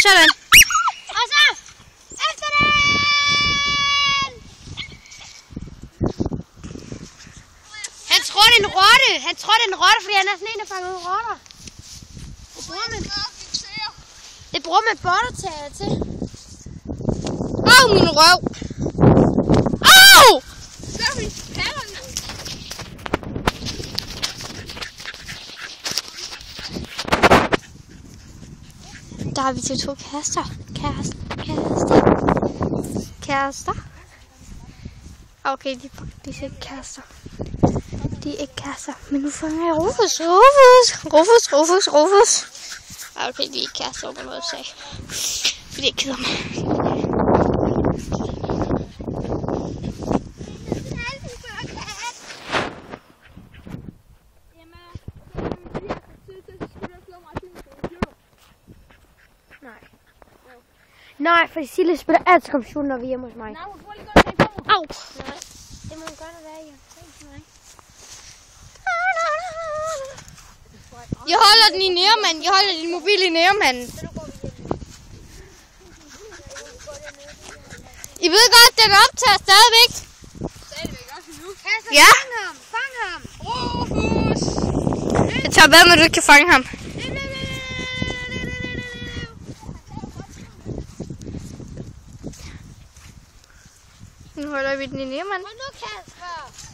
Sådan. Og så efter den! Han tror, det er en rotte. Han tror, det er en rotte, fordi han er sådan en, der fanger ud rotter. Det bruger man bottertager til. Au, min røv. Au! Der har vi til 2 kærester. Kærester. Okay, de er ikke kærester. De er ikke kærester. Men nu fanger jeg Rufus. Okay, de er ikke kærester på noget sag. Fordi jeg keder mig. Nej, for Sille spiller altid computer, når vi er hjemme hos mig. Nej, hun får lige godt med på. Au! Nej, det må hun godt have været, ja. Jeg holder den i nærmanden. Jeg holder din mobil i nærmanden. I ved godt, den optager stadigvæk. Stadigvæk også nu. Ja. Fang ham. Rufus! Jeg tager hvad med, du ikke kan fange ham. Nu holder vi den i nærmanden. Hold nu, Kasper.